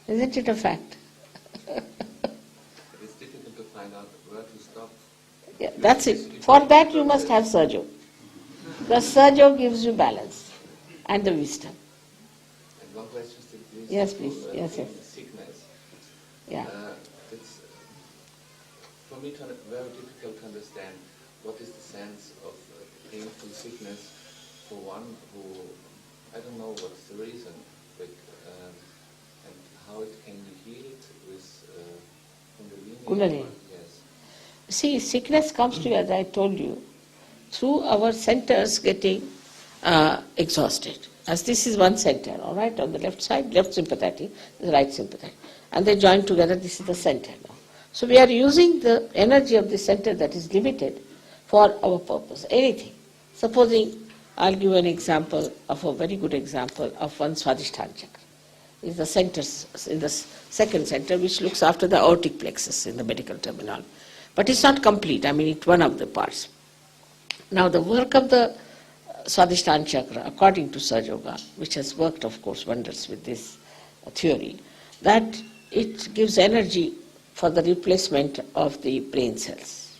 Isn't it a fact? It's difficult to find out where to stop. Yeah, that's it. For that you must have Sahaja. Because Sahaja gives you balance and the wisdom. And one question still, please. Yes, please. Yes. Sickness. Yeah. It's for me very difficult to understand what is the sense of painful sickness for one who, I don't know what's the reason, but, and how it can be healed with Kundalini. Yes. See, sickness comes to you, as I told you, through our centers getting exhausted. As this is one center, all right, on the left side, left sympathetic, the right sympathetic. And they join together, this is the center now. So we are using the energy of the center that is limited for our purpose, anything. Supposing, I'll give an example of a very good example of one Swadhisthana chakra. It's the center, in the second center, which looks after the aortic plexus in the medical terminology. But it's not complete, I mean it's one of the parts. Now the work of the Swadhisthana chakra, according to Sahaja Yoga, which has worked of course wonders with this theory, that it gives energy for the replacement of the brain cells.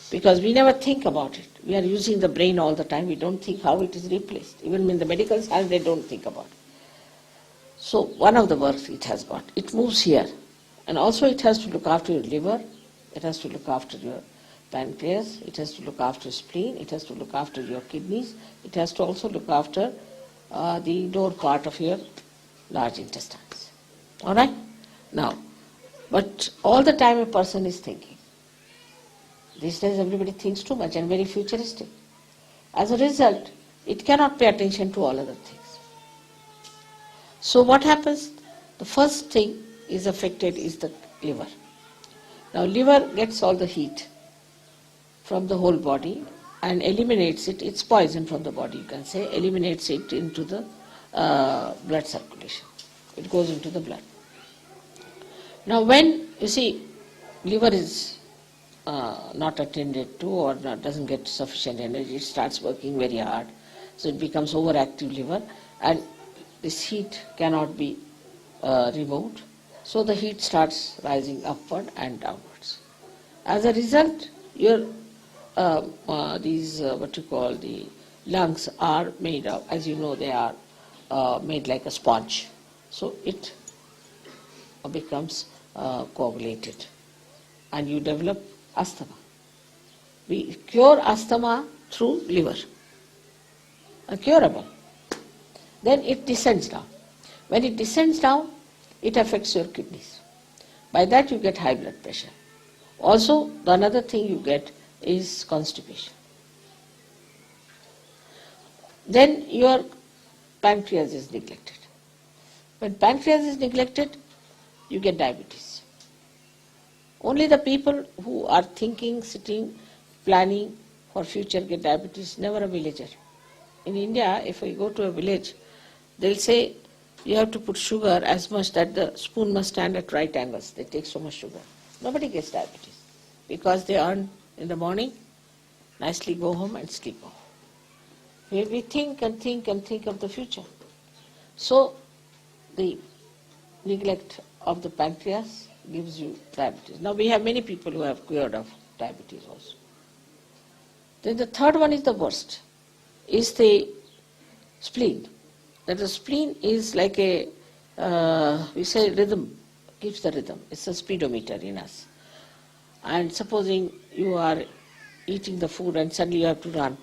Because we never think about it. We are using the brain all the time, we don't think how it is replaced. Even in the medical science they don't think about it. So one of the works it has got, it moves here. And also it has to look after your liver, it has to look after your pancreas, it has to look after your spleen, it has to look after your kidneys, it has to also look after the lower part of your large intestines. All right? Now, but all the time a person is thinking. These days everybody thinks too much and very futuristic. As a result, it cannot pay attention to all other things. So what happens? The first thing is affected is the liver. Now liver gets all the heat from the whole body and eliminates it, it's poison from the body you can say, eliminates it into the blood circulation. It goes into the blood. Now when, you see, liver is not attended to or doesn't get sufficient energy, it starts working very hard, so it becomes overactive liver and this heat cannot be removed, so the heat starts rising upward and downwards. As a result, your the lungs are made of, as you know, they are made like a sponge. So it becomes coagulated and you develop asthma. We cure asthma through liver, curable. Then it descends down. When it descends down, it affects your kidneys. By that you get high blood pressure. Also, the another thing you get is constipation. Then your pancreas is neglected. When pancreas is neglected, you get diabetes. Only the people who are thinking, sitting, planning for future get diabetes, never a villager. In India, if we go to a village, they'll say you have to put sugar as much that the spoon must stand at right angles. They take so much sugar. Nobody gets diabetes because they earn in the morning, nicely go home and sleep off. We think and think and think of the future. So the neglect of the pancreas gives you diabetes. Now we have many people who have cured of diabetes also. Then the third one is the worst, is the spleen. That the spleen is like a, we say rhythm, gives the rhythm. It's a speedometer in us. And supposing you are eating the food and suddenly you have to run,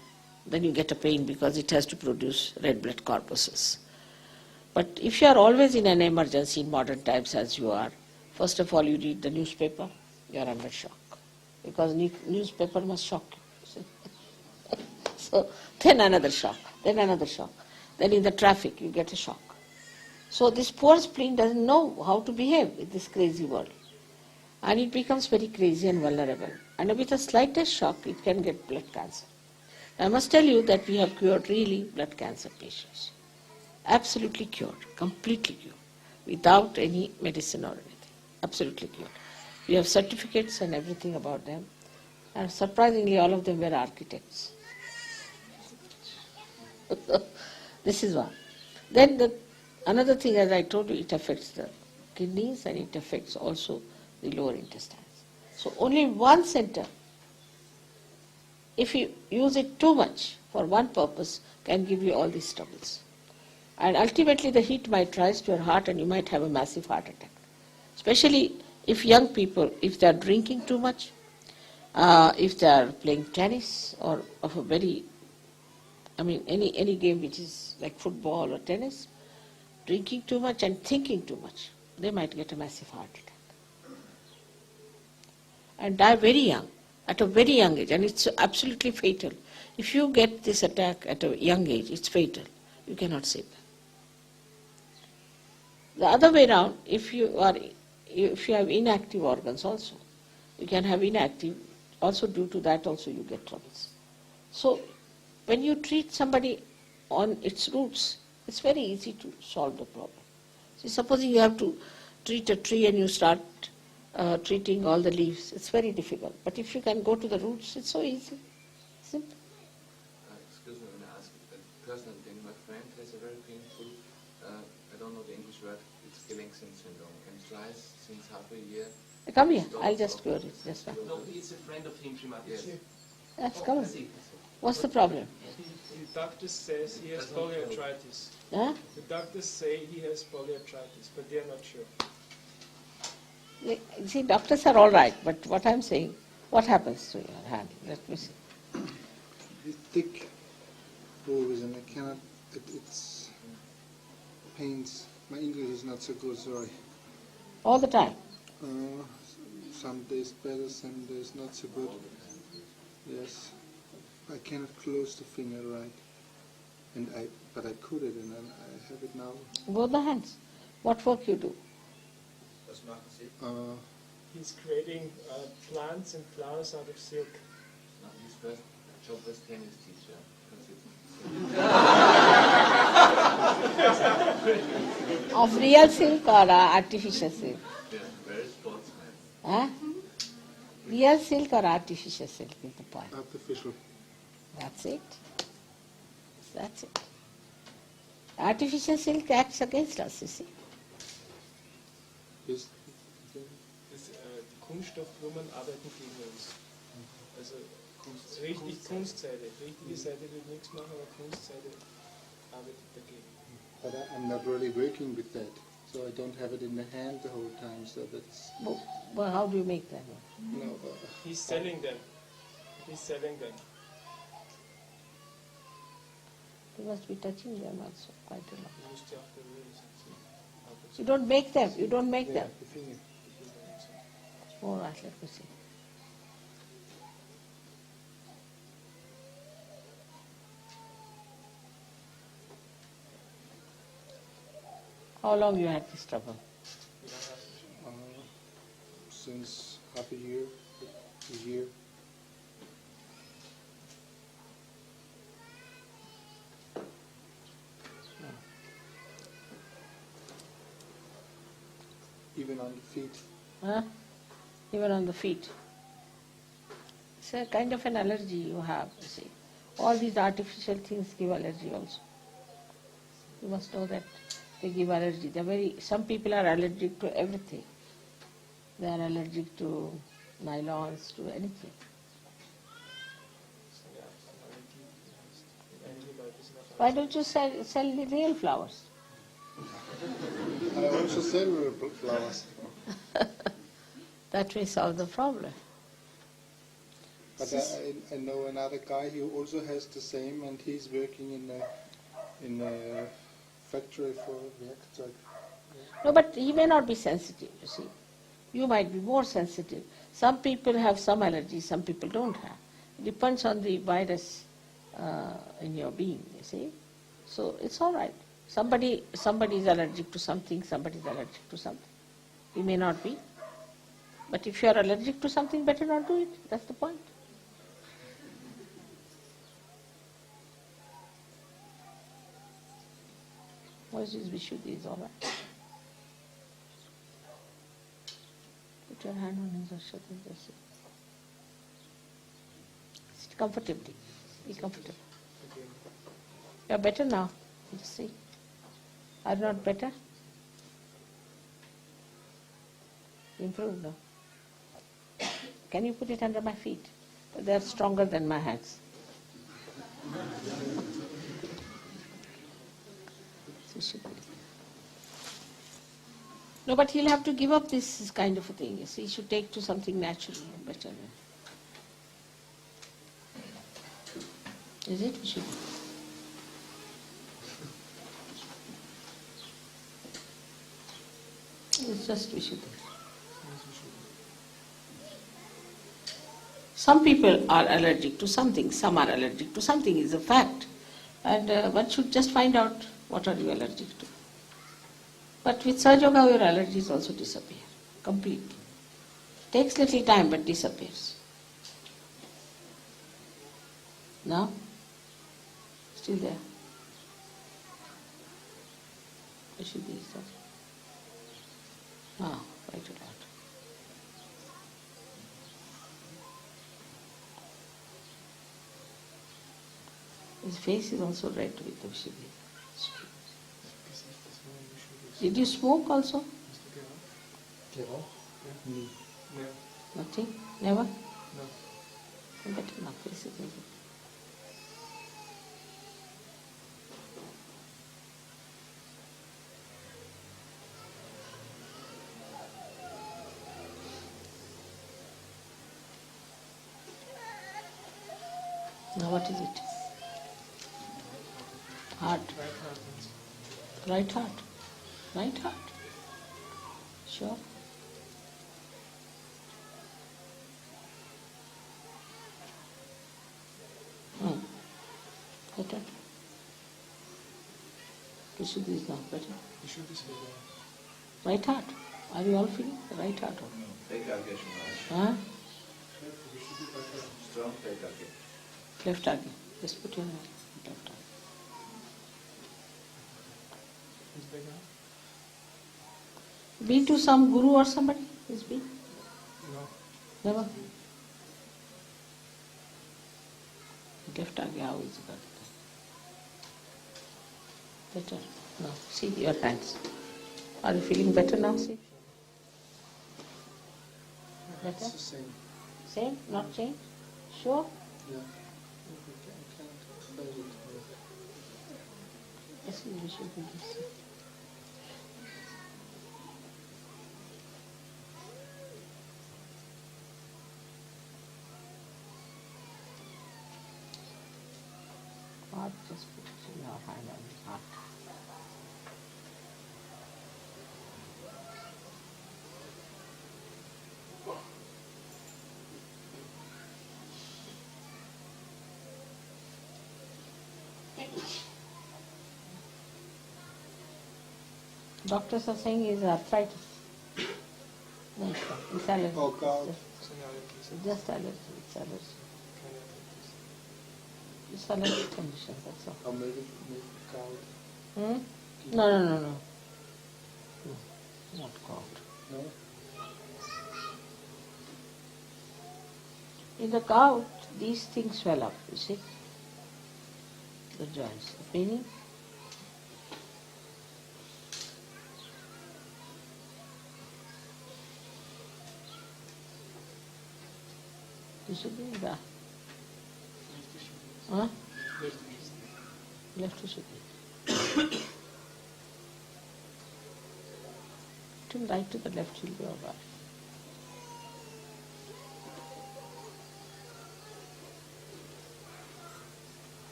then you get a pain because it has to produce red blood corpuscles. But if you are always in an emergency in modern times as you are, first of all you read the newspaper, you are under shock. Because newspaper must shock you. So then another shock, then another shock. Then in the traffic you get a shock. So this poor spleen doesn't know how to behave in this crazy world. And it becomes very crazy and vulnerable. And with the slightest shock it can get blood cancer. I must tell you that we have cured really blood cancer patients. Absolutely cured, completely cured, without any medicine or anything. Absolutely cured. We have certificates and everything about them. And surprisingly all of them were architects. This is one. Then another thing, as I told you, it affects the kidneys and it affects also the lower intestines. So only one center, if you use it too much for one purpose, can give you all these troubles. And ultimately the heat might rise to your heart and you might have a massive heart attack. Especially if young people, if they are drinking too much, if they are playing tennis or of a very, any game which is like football or tennis, drinking too much and thinking too much, they might get a massive heart attack. And die very young, at a very young age, and it's absolutely fatal. If you get this attack at a young age, it's fatal. You cannot save them. The other way around, if you have inactive organs also, you can have inactive, also due to that also you get troubles. So when you treat somebody on its roots, it's very easy to solve the problem. See, supposing you have to treat a tree and you start treating all the leaves, it's very difficult. But if you can go to the roots, it's so easy, simple. Excuse me when I ask a personal thing. My friend has a very painful, I don't know the English word, it's Gillingson syndrome, and tries since half a year. Come here, I'll just cure it. Just one. No, he's a friend of him, Srimati. Yes. Yes, come on. What's the problem? The doctor says he has polyarthritis. Huh? The doctors say he has polyarthritis, but they are not sure. See, doctors are all right, but what I'm saying, what happens to your hand? Let me see. It's thick always, and I cannot, it's pains. My English is not so good, sorry. All the time? Some days better, some days not so good. Yes, I cannot close the finger right, but I could it, and I have it now. Both the hands. What work you do? He's creating plants and flowers out of silk. No, his first job was tennis teacher. Of real silk or artificial silk? Yeah, very sportsman. Huh? Real silk or artificial silk is the point. Artificial. That's it. That's it. Artificial silk acts against us, you see. Yes. Die Kunststoffblumen arbeiten gegen uns. Also richtig Kunstseide. Richtige Seide wird nichts machen, aber Kunstseide arbeitet dagegen. But I'm not really working with that, so I don't have it in the hand the whole time, so that's... Well, how do you make them? No, He's selling them. He's selling them. You must be touching them also quite a lot. Du musst ja auch berühren. You don't make them. You don't make them. the finger. All right, let me see. How long you had this trouble? Since half a year. Even on the feet. Huh? Even on the feet. It's a kind of an allergy you have, you see. All these artificial things give allergy also. You must know that they give allergy. Some people are allergic to everything. They are allergic to nylons, to anything. Why don't you sell the real flowers? I also sell real flowers. That may solve the problem. But I know another guy who also has the same, and he's working in a factory for Werkzeug. No, but he may not be sensitive, you see. You might be more sensitive. Some people have some allergies, some people don't have. It depends on the virus in your being, you see. So it's all right. Somebody is allergic to something, somebody is allergic to something. He may not be. But if you are allergic to something, better not do it. That's the point. What is Vishuddhi is all right. Put your hand on his Ashram. Sit comfortably. Be comfortable. You are better now. You see. Are you not better? Improved now. Can you put it under my feet? They're stronger than my hands. No, but he'll have to give up this kind of a thing. Yes, he should take to something natural, better. Is it? He should. It's just Vishuddhi. Some people are allergic to something, some are allergic to something, is a fact. And one should just find out what are you allergic to. But with Sahaja Yoga, your allergies also disappear completely. Takes little time, but disappears. Now, still there. Vishuddhi is there. Ah, quite a lot. His face is also red with the Vishuddhi. Did you smoke also? Nothing? Never? No. Better not face it. Now what is it? Heart. Right heart. Right heart. Sure. Better. Vishuddhi is not better. Vishuddhi is better. Right heart. Are you all feeling the right heart? Huh? Strong Paikage. Left argue. Just put your left argue. Is better? Been to some guru or somebody? Has been? No. Never? Left argue, how is it? Better? No. See your hands. Are you feeling better now? See? Better? It's the same. Same? Not change? Sure? Yeah. I can't feel it. Yes, we should be this. Heart, just put it in your hand on his heart. Doctors are saying it's arthritis. No, it's allergy. Oh, God. It's just allergy. It's allergy. It's allergy condition, that's all. Or maybe gout. Hmm? No. No, not gout. No? In the gout, these things swell up, you see? The joints, the paining. You should be in that. Huh? Left should be. To right to the left will be all right.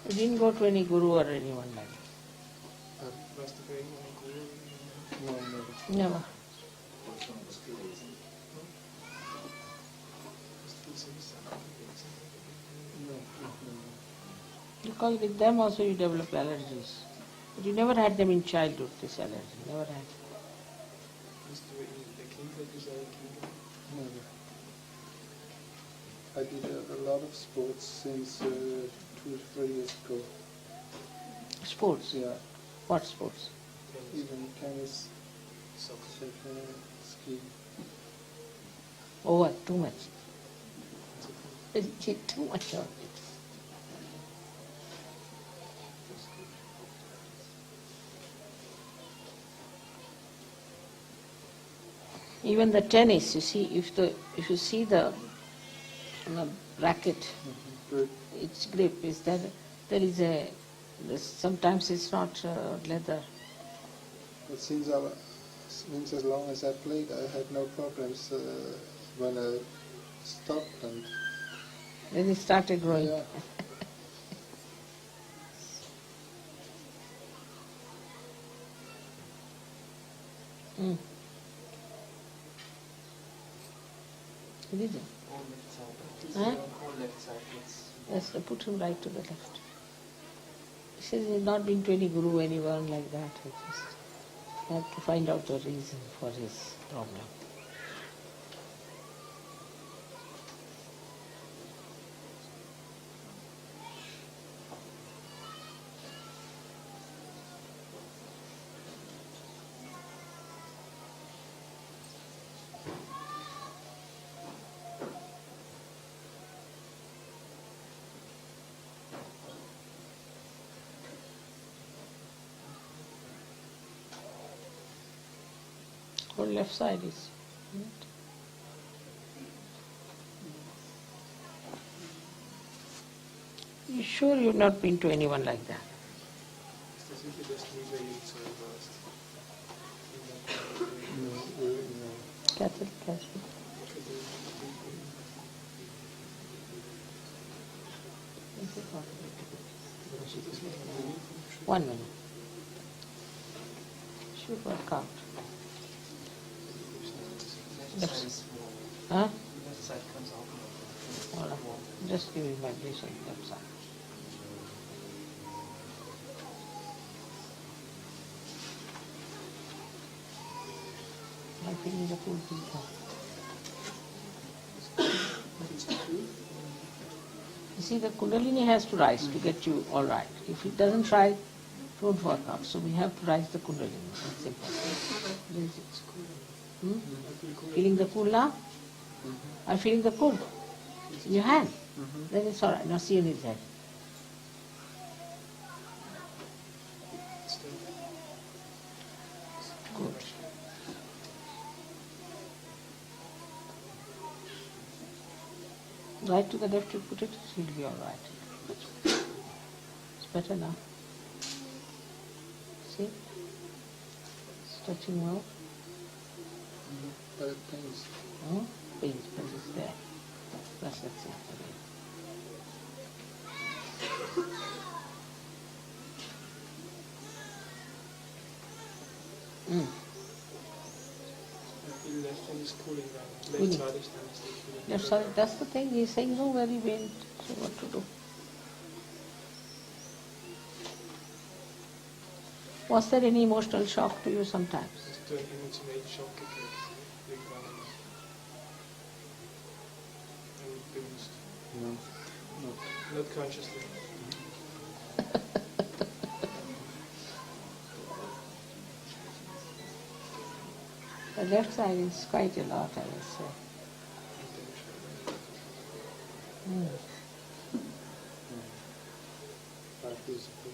You didn't go to any guru or anyone like that? Was du bei irgendeinem Guru? No, never. Never. Hast du viel Selbstsachen gelesen? No. Because with them also you develop allergies. But you never had them in childhood, this allergy. Never had. Hast du in der Kindheit diese Kinder? Never. I did a lot of sports since 2 or 3 years ago. Sports? Yeah, What sports? even tennis, Soccer. skiing. Oh, what? Too much. You did too much of it. Even the tennis, you see, if you see the racket, Good. its grip is there is sometimes it's not leather. But since as long as I played, I had no problems when I stopped and Then it started growing. yeah. Mm. It is it? All left side. Huh? All left side, yes. Yes, I put him right to the left. He says he's not been to any guru, anyone like that. I just have to find out the reason for his problem. Whole left side is. You sure you've not been to anyone like that? Ist das sicher, dass du nie bei ihm so warst? No. Catholic. One minute. Should work out. Left side is more. Huh? Left side comes out more. All right. Just give me my blessing, left side. I'm feeling the full people. You see, the Kundalini has to rise to get you all right. If it doesn't rise, don't work out. So we have to rise the Kundalini. That's simple. Hmm? Feeling the cool now? Are you feeling the cool? In your hand? Then it's all right. Now see in his head. Good. Right to the left you put it, he'll be all right. It's better now. See? Stretching well. But it pains. Oh, pains, but it's there. That's it. Mm. I feel left hand is cooling down. Cooling. Left side is now still cooling. Left side, that's the thing. He's saying no where he went, so what to do? Was there any emotional shock to you sometimes? Hast du einen emotionalen Schock gekriegt? Irgendwann unbewusst. No. Not consciously. The left side is quite a lot, I would say. Mm. 5 years ago.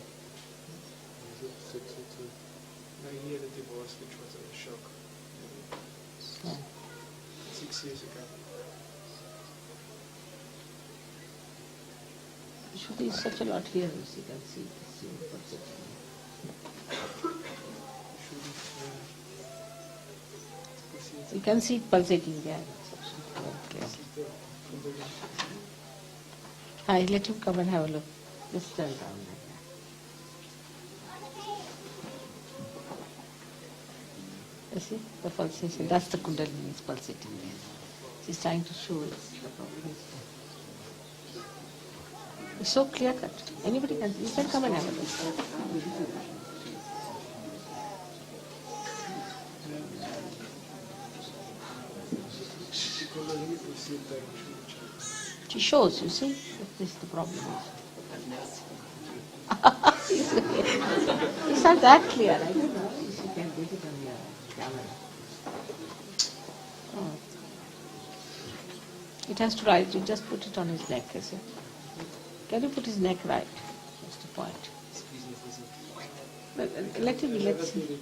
62. Now he had a divorce which was a shock. Yeah. 6 years ago. Usually it's such a lot here, as you can see. What's it? You can see it pulsating there. Hi, let him come and have a look. Just turn down like that. You see the pulsation? That's the Kundalini is pulsating there. She's trying to show us the problem. It's so clear cut. Anybody can. You can come and have a look. She shows, you see, that this is the problem. It's not that clear. I don't know if you can get it on your camera. Oh. It has to rise. You just put it on his neck, you see. Can you put his neck right? That's the point. Let him be. Let's see.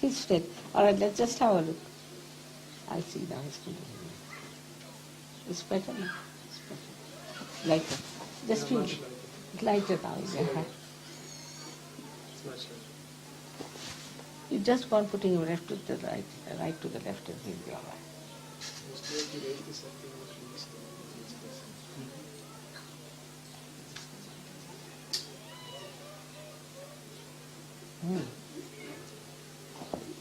He's straight. All right, let's just have a look. I see now it's continuing. It's better now. It's better. Lighter. Just Yeah, feel much it. lighter. It's lighter now. It's Yeah. lighter. It's much lighter. You just go on putting your left to the right to the left, and you'll be all right. Musst du die rechte Seite immer schließen, dann geht's besser.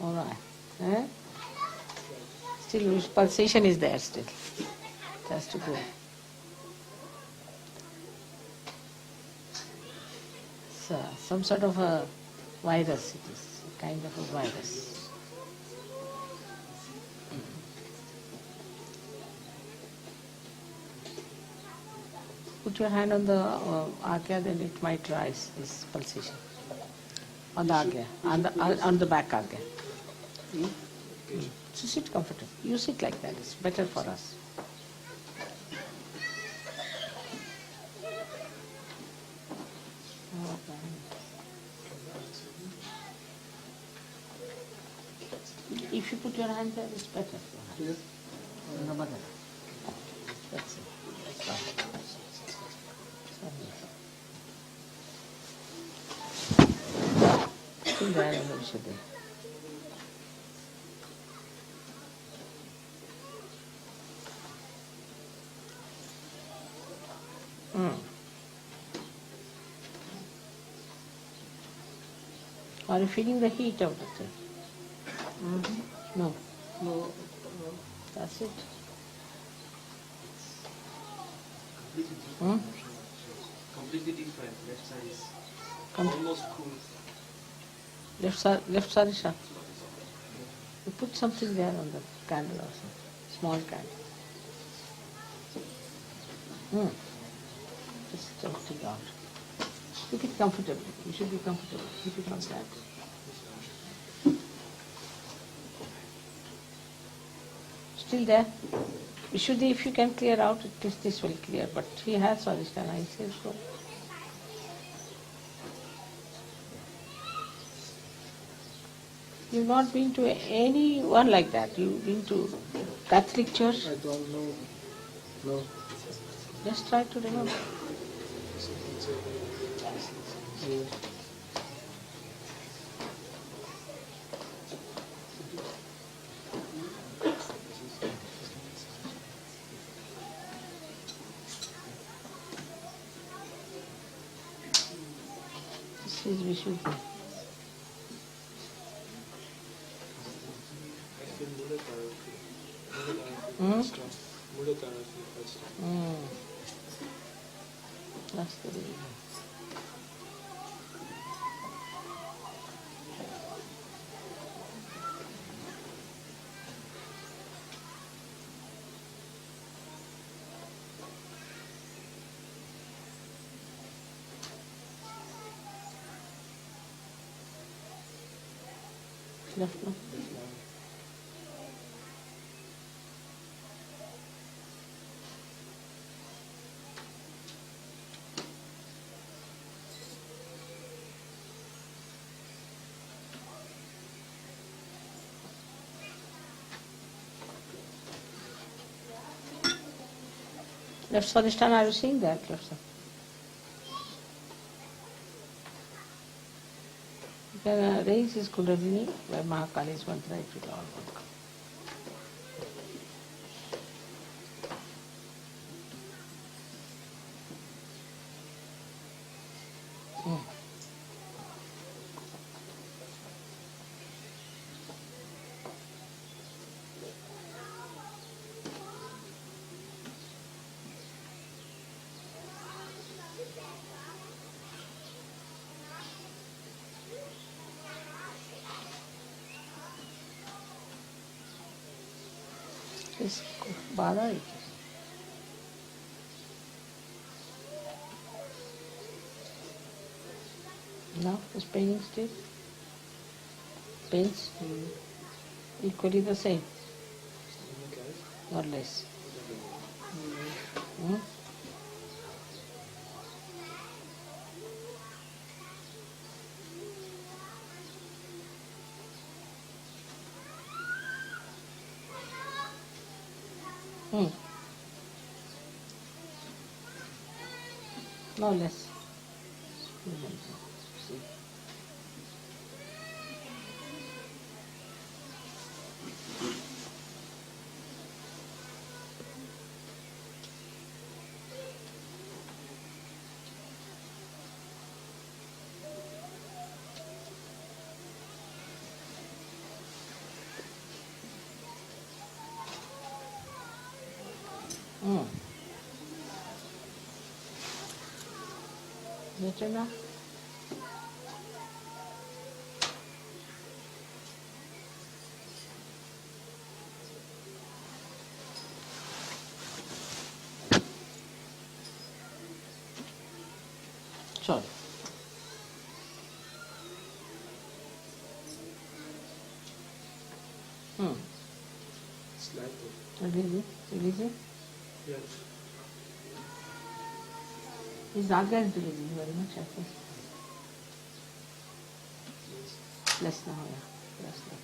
All right. Eh? Still, pulsation is there still. It has to go. So, some sort of a virus it is, a kind of a virus. Put your hand on the agya, then it might rise, this pulsation. On the agya, on the back agya. So sit comfortable. You sit like that, it's better for us. If you put your hand there, it's better. Yes. No matter. That's it. Still there in the Vishuddhi. Are you feeling the heat of the thing? No. No, That's it. Completely different. Left side is Come. almost cool. Left side is up. You put something there on the candle also. Small candle. Just something out. Keep it comfortable. You should be comfortable. Keep it like that. Still there? Vishuddhi, if you can clear out, at least this will clear. But he has Swadhisthana. He says so. You've not been to anyone like that. You've been to Catholic church. I don't know. No. Just try to remember. Yeah. This is Vishuddhi. I feel Mula therapy. Mula therapy strong. Mula therapy quite strong. That's the reason. Left now. Left Swadhisthana, are you seeing that? Left side. You can raise his Kundalini by Mahakali's mantra, it will all work. इसको बाधा है now is paining still pains equally the same or less No less. See. Better now? Sorry. Slightly. Release it. Yeah. He's not going to release very much, I think. Less now, yeah. Less now.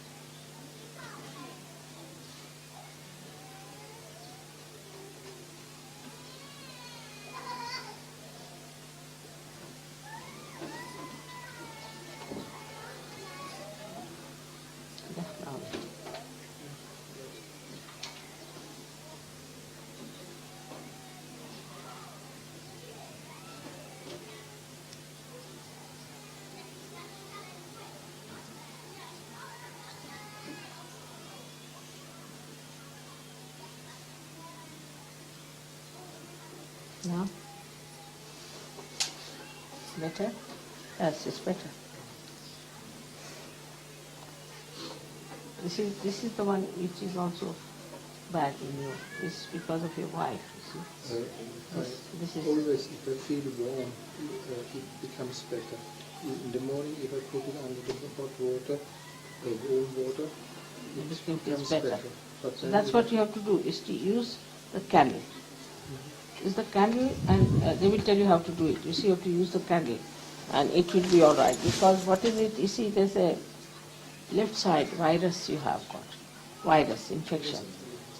Left now. Now? Better? Yes, it's better. This is the one which is also bad in you. It's because of your wife, you see. This is Always, if I feel warm, it becomes better. In the morning, if I put it under the hot water, warm water, it becomes better. But So that's what you have to do, is to use the candle. Use the candle, and they will tell you how to do it. You see, you have to use the candle, and it will be all right. Because what is it? You see, there's a left side virus you have got, virus infection,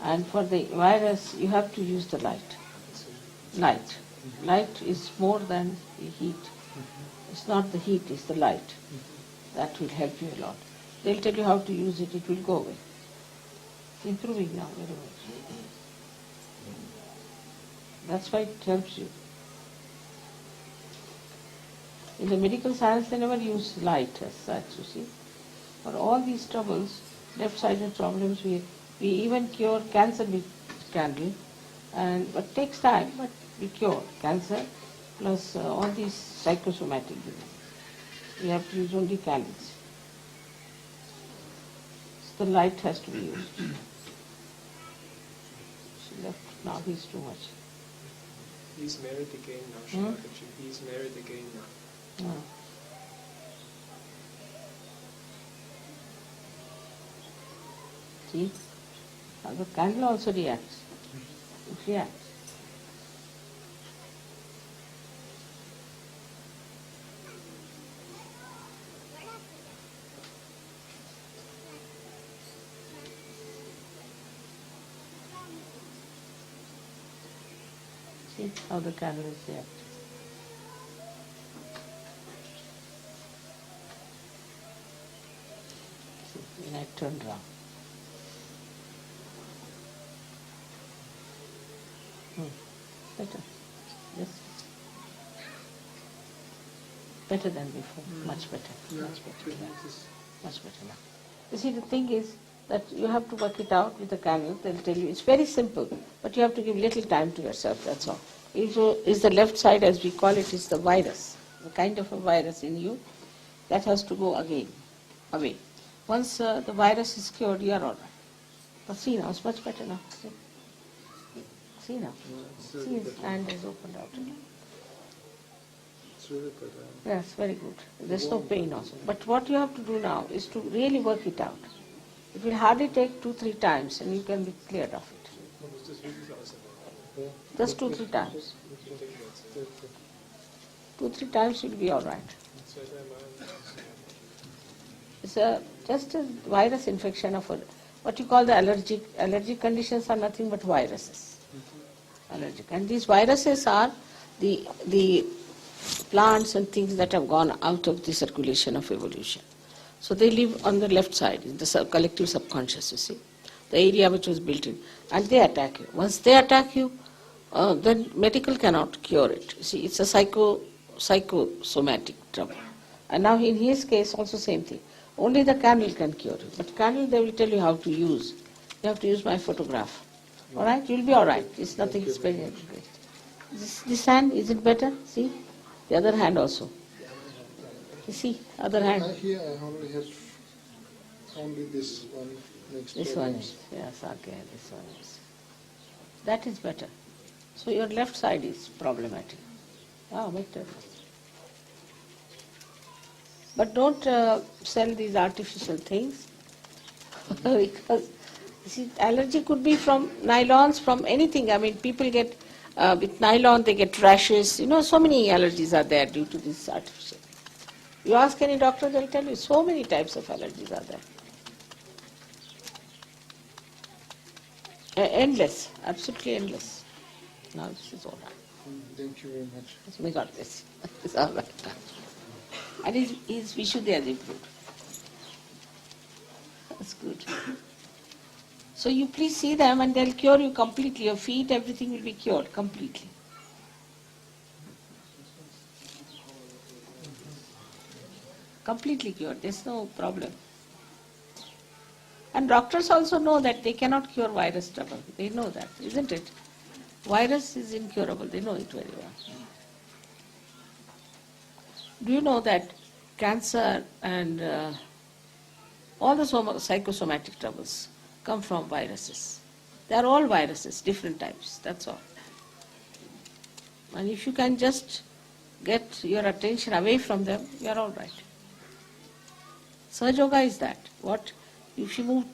and for the virus you have to use the light. Light is more than the heat. It's not the heat, it's the light. That will help you a lot. They'll tell you how to use it, it will go away. It's improving now very much. That's why it helps you. In the medical science they never use light as such, you see. For all these troubles, left-sided problems, we even cure cancer with candle, but takes time, but we cure cancer plus all these psychosomatic diseases. We have to use only candles. So the light has to be used. She left now, he's too much. He's married again now, Sahaja. He's married again now. No. See? Now the candle also reacts. It reacts. See how the candle is reacting. See, when I turn round. Better. Yes. Better than before. Much better. Yeah, Much better. Yeah. this- Much better now. You see, the thing is that you have to work it out with the candle. They'll tell you it's very simple, but you have to give little time to yourself. That's all. Is the left side, as we call it, is the virus, the kind of a virus in you that has to go away. Once the virus is cured, you are all right. But see now, it's much better now. See now. it's See, his hand is opened out. It's really good. Yes, very good. There's no pain also. But what you have to do now is to really work it out. It will hardly take 2-3 times and you can be cleared of it. Man muss das wirklich ausarbeiten. Yeah. Just 2-3 times. Ich denke jetzt. 2-3 times you'll be all right. 2-3 Mal. It's just a virus infection of what you call the allergic conditions are nothing but viruses. Allergic. And these viruses are the plants and things that have gone out of the circulation of evolution. So they live on the left side, in the collective subconscious, you see, the area which was built in, and they attack you. Once they attack you, then medical cannot cure it. You see, it's a psychosomatic trouble. And now in his case also same thing. Only the candle can cure it. But candle they will tell you how to use. You have to use my photograph. All right? You'll be all right. It's nothing special. This hand, is it better? See? The other hand also. You see? Other hand. Here I only have only this one next This to one it. is. Yes, okay. This one is. That is better. So your left side is problematic. Better. But don't sell these artificial things because you see, allergy could be from nylons, from anything. I mean, people get with nylon, they get rashes. You know, so many allergies are there due to this artificial. You ask any doctor, they'll tell you so many types of allergies are there. Endless, absolutely endless. Now this is all right. Thank you very much. We got this. It's all right. And his Vishuddhi has improved. That's good. So you please see them and they'll cure you completely. Your feet, everything will be cured completely. Completely cured. There's no problem. And doctors also know that they cannot cure virus trouble. They know that, isn't it? Virus is incurable. They know it very well. Do you know that cancer and all the psychosomatic troubles come from viruses? They are all viruses, different types, that's all. And if you can just get your attention away from them, you are all right. Sahaja is that. What? If you move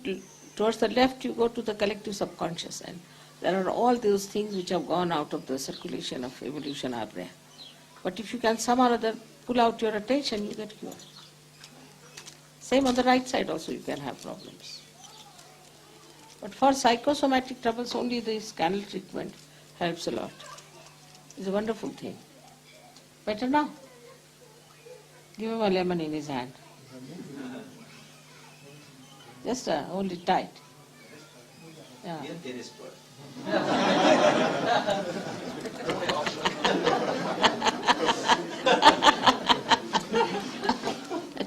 towards the left, you go to the collective subconscious, and there are all those things which have gone out of the circulation of evolution are there. But if you can somehow or other pull out your attention, you get cured. Same on the right side also you can have problems. But for psychosomatic troubles, only this candle treatment helps a lot. It's a wonderful thing. Better now? Give him a lemon in his hand. Just hold it tight. Yeah.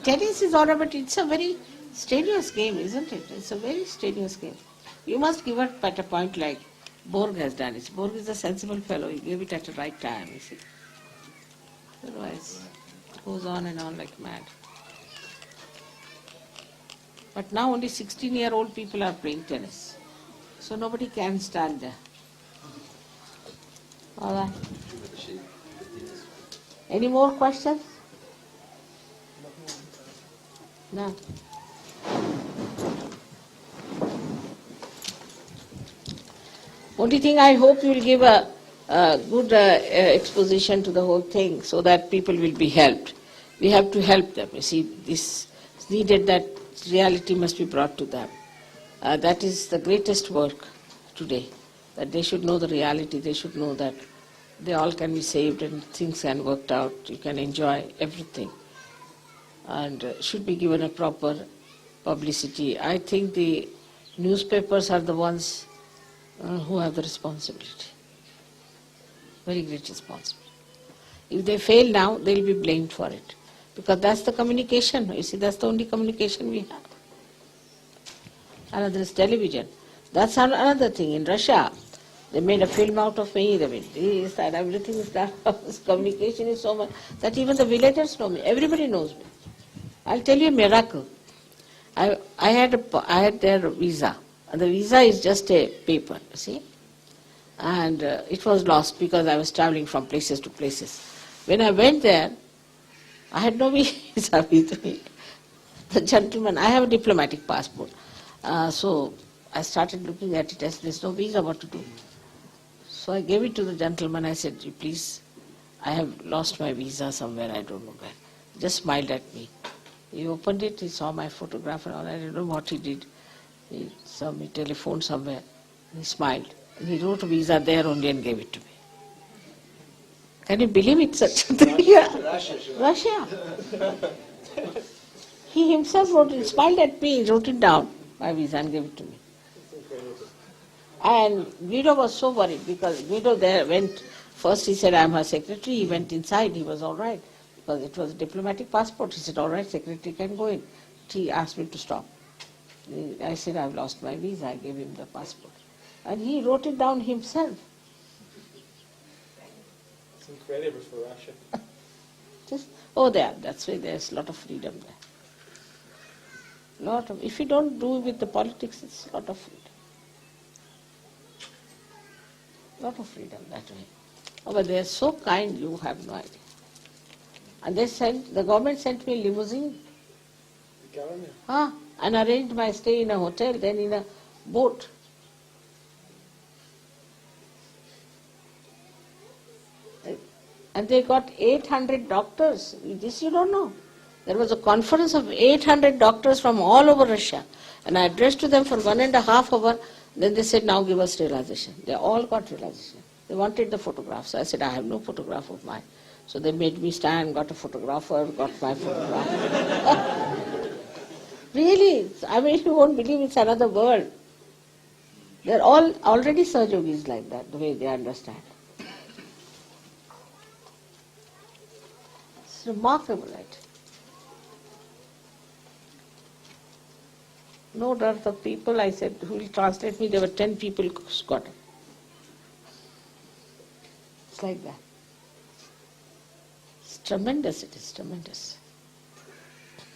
Tennis is all right, but it's a very strenuous game, isn't it? It's a very strenuous game. You must give it at a point like Borg has done it. Borg is a sensible fellow. He gave it at the right time, you see. Otherwise, it goes on and on like mad. But now only 16-year-old people are playing tennis. So nobody can stand there. All right. Any more questions? No. Only thing, I hope you will give a good exposition to the whole thing so that people will be helped. We have to help them. You see, this is needed, that reality must be brought to them. That is the greatest work today, that they should know the reality, they should know that they all can be saved and things can work out, you can enjoy everything, and should be given a proper publicity. I think the newspapers are the ones who have the responsibility, very great responsibility. If they fail now, they will be blamed for it, because that's the communication. You see, that's the only communication we have. Another is television. That's another thing. In Russia, they made a film out of me. They made this, that, everything is done. Communication is so much that even the villagers know me. Everybody knows me. I'll tell you a miracle. I had their visa. And the visa is just a paper, you see. And it was lost because I was traveling from places to places. When I went there, I had no visa with me. The gentleman, I have a diplomatic passport. So I started looking at it as there's no visa, what to do. So I gave it to the gentleman. I said, please, I have lost my visa somewhere, I don't know where. He just smiled at me. He opened it, he saw my photograph and all. I don't know what he did. He saw me telephone somewhere. He smiled. And he wrote a visa there only and gave it to me. Can you believe it? Such a thing? Yeah. Russia. He himself wrote it, smiled at me, wrote it down, my visa, and gave it to me. And Guido was so worried because Guido there went, first he said, I'm her secretary. He went inside, he was all right because it was a diplomatic passport. He said, all right, secretary can go in. He asked me to stop. I said, I've lost my visa. I gave him the passport. And he wrote it down himself. It's incredible for Russia. That's why there's a lot of freedom there. If you don't do with the politics, it's a lot of freedom. Lot of freedom that way. Oh, but they are so kind, you have no idea. And the government sent me a limousine. The government? And arranged my stay in a hotel, then in a boat. And they got 800 doctors. This you don't know. There was a conference of 800 doctors from all over Russia. And I addressed to them for 1.5 hours. Then they said, now give us realization. They all got realization. They wanted the photographs. I said, I have no photograph of mine. So they made me stand, got a photographer, got my photograph. Really, I mean, you won't believe it's another world. They're all already Sahajogis like that, the way they understand. It's remarkable, right? No dearth of people. I said, who will translate me? There were 10 people who got it. It's like that. It's tremendous, it is tremendous.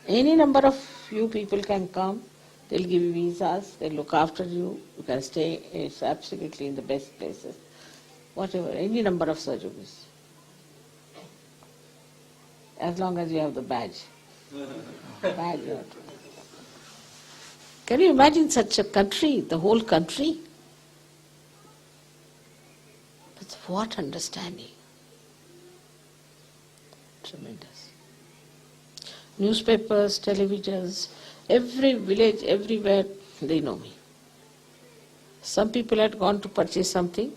Any number of you people can come, they'll give you visas, they'll look after you, you can stay, it's absolutely in the best places. Whatever, any number of Sahajogis. As long as you have the badge. Badge you have to. Can you imagine such a country, the whole country? But what understanding? Tremendous. Newspapers, televisions, every village, everywhere, they know me. Some people had gone to purchase something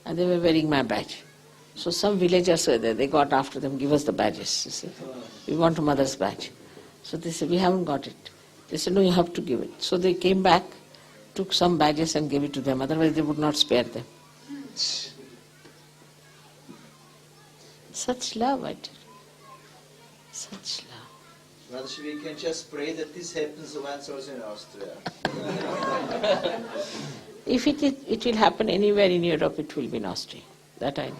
and they were wearing my badge. So some villagers were there, they got after them, give us the badges. You see. We want a mother's badge. So they said, we haven't got it. They said, no, you have to give it. So they came back, took some badges and gave it to them, otherwise they would not spare them. Such love, I tell you. Such love. Well, we can just pray that this happens once also in Austria. If it will happen anywhere in Europe, it will be in Austria. That I know.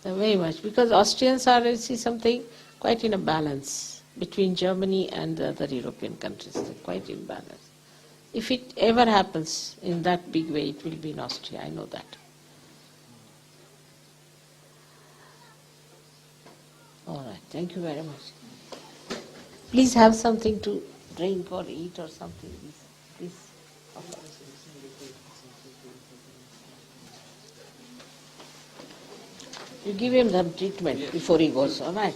Very much. Because Austrians are, you see, something quite in a balance between Germany and the other European countries. They're quite in balance. If it ever happens in that big way, it will be in Austria. I know that. All right. Thank you very much. Please have something to drink or eat or something. Please. You give him some treatment before he goes, all right?